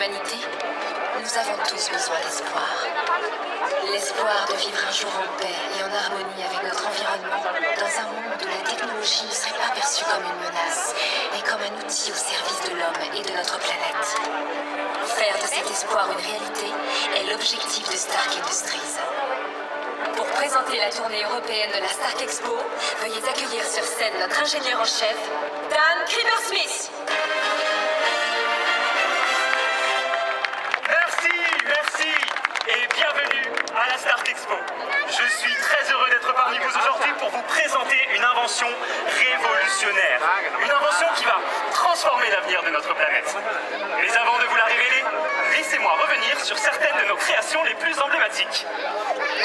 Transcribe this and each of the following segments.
l'humanité, nous avons tous besoin d'espoir. L'espoir de vivre un jour en paix et en harmonie avec notre environnement, dans un monde où la technologie ne serait pas perçue comme une menace, mais comme un outil au service de l'homme et de notre planète. Faire de cet espoir une réalité est l'objectif de Stark Industries. Pour présenter la tournée européenne de la Stark Expo, veuillez accueillir sur scène notre ingénieur en chef, Dan Kruger-Smith. Merci et bienvenue à la Stark Expo. Je suis très heureux d'être parmi vous aujourd'hui pour vous présenter une invention révolutionnaire. Une invention qui va transformer l'avenir de notre planète. Mais avant de vous la révéler, laissez-moi revenir sur certaines de nos créations les plus emblématiques.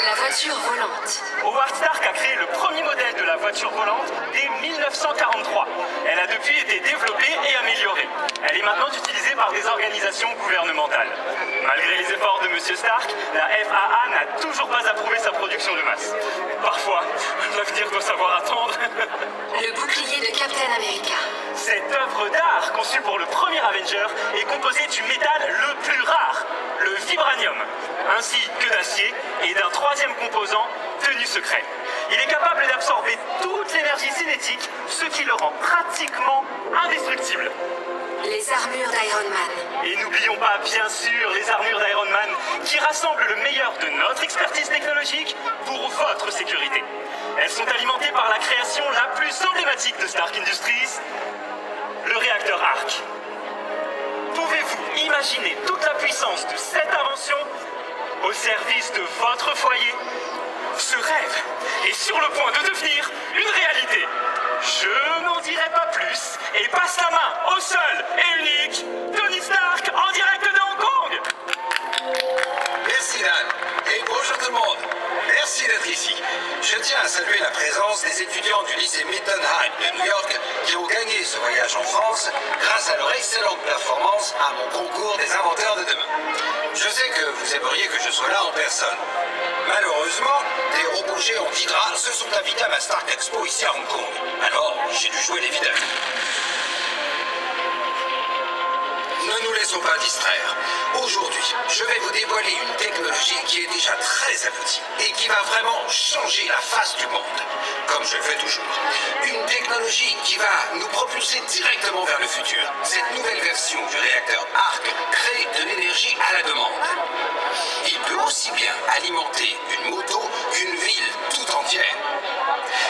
La voiture volante. Howard Stark a créé le premier modèle de la voiture volante dès 1943. Elle a depuis été développée et améliorée. Elle est maintenant utilisée par des organisations gouvernementales. Malgré les efforts de M. Stark, la FAA n'a toujours pas approuvé sa production de masse. Parfois, l'avenir doit savoir attendre. Le bouclier de Captain America. Cette œuvre d'art, conçue pour le premier Avenger, est composée du métal le plus rare, le vibranium, ainsi que d'acier et d'un troisième composant tenu secret. Il est capable d'absorber toute l'énergie cinétique, ce qui le rend pratiquement indestructible. Les armures d'Iron Man. Et n'oublions pas, bien sûr, les armures d'Iron Man, qui rassemblent le meilleur de notre expertise technologique pour votre sécurité. Elles sont alimentées par la création la plus emblématique de Stark Industries, le réacteur Arc. Pouvez-vous imaginer toute la puissance de cette invention au service de votre foyer? Ce rêve est sur le point de devenir une réalité. Je n'en dirai pas plus et passe la main au seul et unique Tony Stark en direct de Hong Kong. Merci Dan et bonjour tout le monde. Merci d'être ici. Je tiens à saluer la présence des étudiants du lycée Mittenheim de New York qui ont gagné ce voyage en France grâce à leur excellente performance à mon concours des inventeurs de demain. Je sais que vous aimeriez que je sois là en personne. Malheureusement, des robots géants d'Hydra se sont invités à ma Stark Expo ici à Hong Kong. Alors, j'ai dû jouer les vidages. Ne nous laissons pas distraire. Aujourd'hui, je vais vous dévoiler une technologie qui est déjà très aboutie et qui va vraiment changer la face du monde, comme je le fais toujours. Une technologie qui va nous propulser directement vers le futur. Cette nouvelle version du réacteur Arc crée de l'énergie à la demande. Il peut aussi bien alimenter une moto qu'une ville tout entière.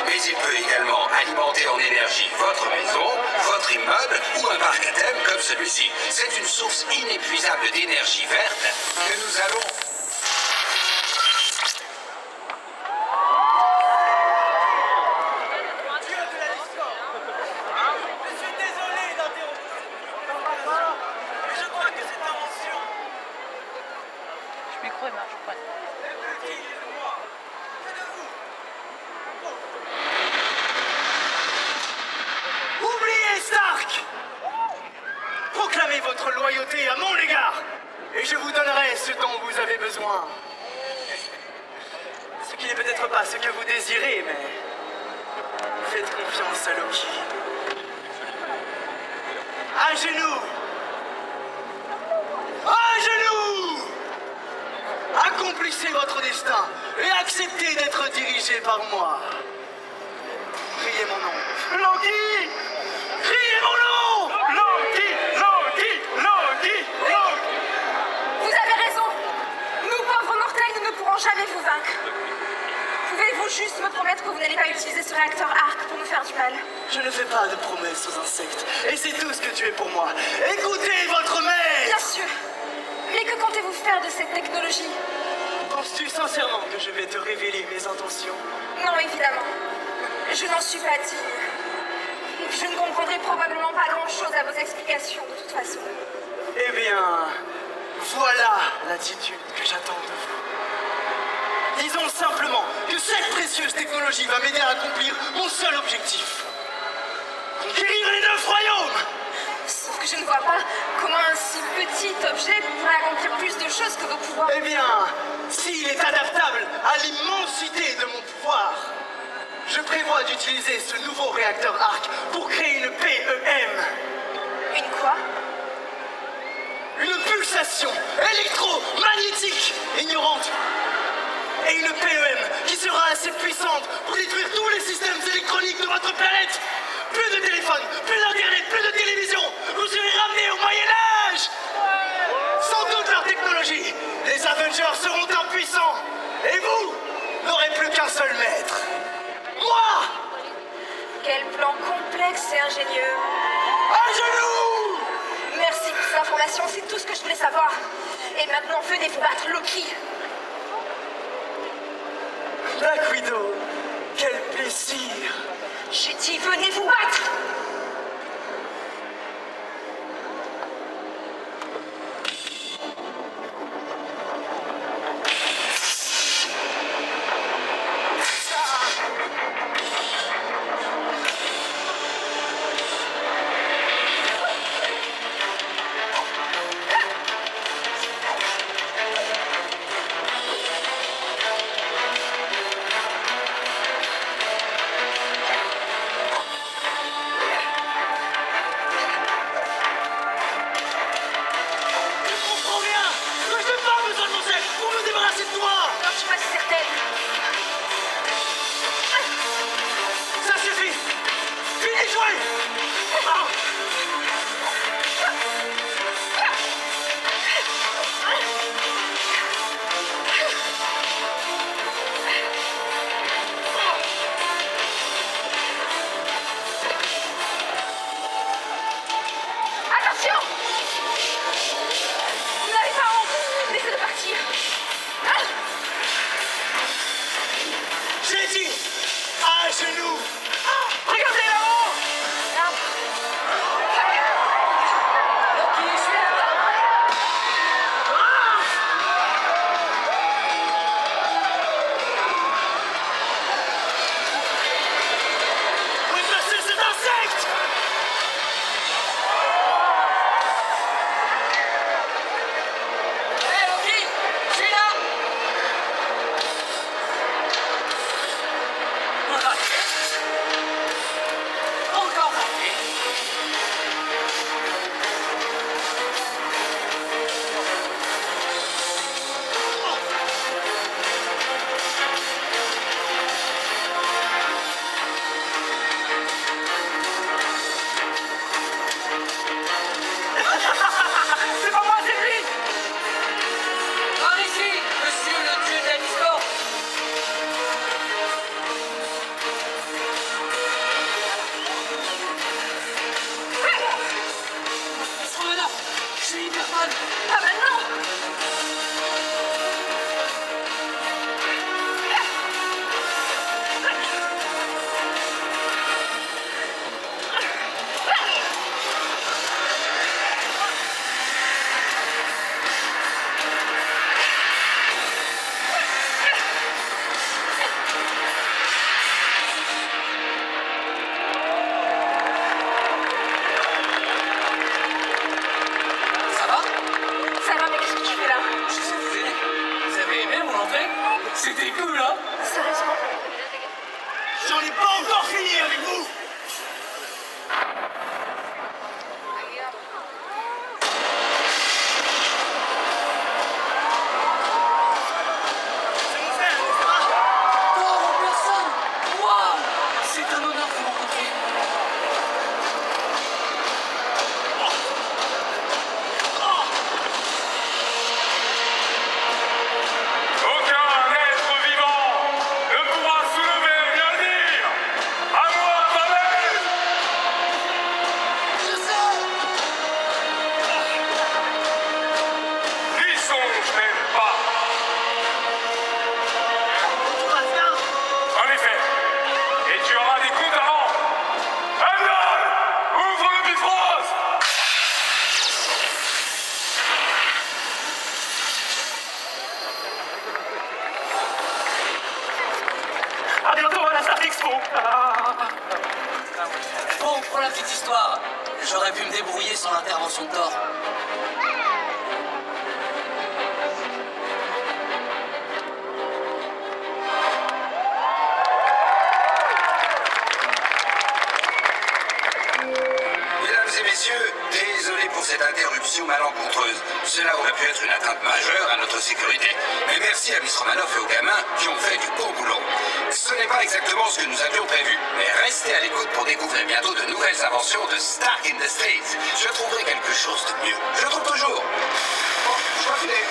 Mais il peut également alimenter en énergie votre maison, votre immeuble ou un parc à thème comme celui-ci. C'est une source inépuisable d'énergie verte que nous allons... Je suis désolé d'interrompre. Mais je crois que cette invention... Je micro, il marche pas. Oubliez Stark! Proclamez votre loyauté à mon égard, et je vous donnerai ce dont vous avez besoin. Ce qui n'est peut-être pas ce que vous désirez, mais faites confiance à Loki. À genoux! À genoux! Accomplissez votre destin et acceptez d'être dirigé par moi. Criez mon nom. Loki! Criez mon nom! Loki! Loki! Loki! Loki! Vous avez raison. Nous, pauvres mortels, nous ne pourrons jamais vous vaincre. Pouvez-vous juste me promettre que vous n'allez pas utiliser ce réacteur Arc pour nous faire du mal? Je ne fais pas de promesses aux insectes, et c'est tout ce que tu es pour moi. Écoutez votre mère! Bien sûr. Mais que comptez-vous faire de cette technologie? Penses-tu sincèrement que je vais te révéler mes intentions? Non, évidemment. Je n'en suis pas digne. Je ne comprendrai probablement pas grand-chose à vos explications, de toute façon. Eh bien, voilà l'attitude que j'attends de vous. Disons simplement que cette précieuse technologie va m'aider à accomplir mon seul objectif. Conquérir les 9 royaumes! Sauf que je ne vois pas comment un si petit objet pourrait accomplir plus de choses que vos pouvoirs. Eh bien, s'il est adaptable à l'immensité de mon pouvoir, je prévois d'utiliser ce nouveau réacteur Arc pour créer une PEM. Une quoi? une pulsation électromagnétique ignorante et une PEM qui sera assez puissante pour détruire tous les systèmes électroniques de votre planète. Plus de téléphone, plus d'internet, plus de télévision. Vous serez ramenés au Moyen-Âge. Sans toute leur technologie, les Avengers seront impuissants. Et vous n'aurez plus qu'un seul maître. Moi! Quel plan complexe et ingénieux. À genoux! Merci pour ces informations, c'est tout ce que je voulais savoir. Et maintenant, venez vous battre, Loki. Black Widow, quel plaisir! J'ai dit, venez vous battre. Je suis pas si certaine. Ça suffit! Fini de jouer! Ah. Attention! Vous n'avez pas honte. Laissez-le partir. J'ai dit à genoux! Regardez là-haut! Loki, je suis là. Retracez cet insecte! Hé, Loki, je suis là. Encore raté. C'est pas moi, c'est lui! Par ici, monsieur le dieu de la discorde. On se remet là. Je suis hyper fan. Ah bah non. Ça va? Ça va, mais qu'est-ce que tu fais là? Je sais vous aider. Vous avez aimé mon entrée? C'était cool, hein? Sérieusement? J'en ai pas encore fini avec vous! C'est mon frère, n'est-ce pas? Thor en personne! Waouh! C'est un honneur de vous rencontrer. Aucun être vivant ne pourra soulever et bien dire à moi, Babel! Je sais! N'y songe même pas! Tout va bien? En effet, et tu auras des comptes à rendre! Heimdall! Ouvre le Bifrost! À bientôt à la Stark Expo. Bon, pour la petite histoire, j'aurais pu me débrouiller sans l'intervention de Thor. Mesdames et messieurs, désolé désolé pour cette interruption malencontreuse. Cela aurait pu être une atteinte majeure à notre sécurité, mais merci à Miss Romanoff et aux gamins qui ont fait du bon boulot. Ce n'est pas exactement ce que nous avions prévu, mais restez à l'écoute pour découvrir bientôt de nouvelles inventions de Stark Industries. Je trouverai quelque chose de mieux. Je trouve toujours. Bon, je dois filer.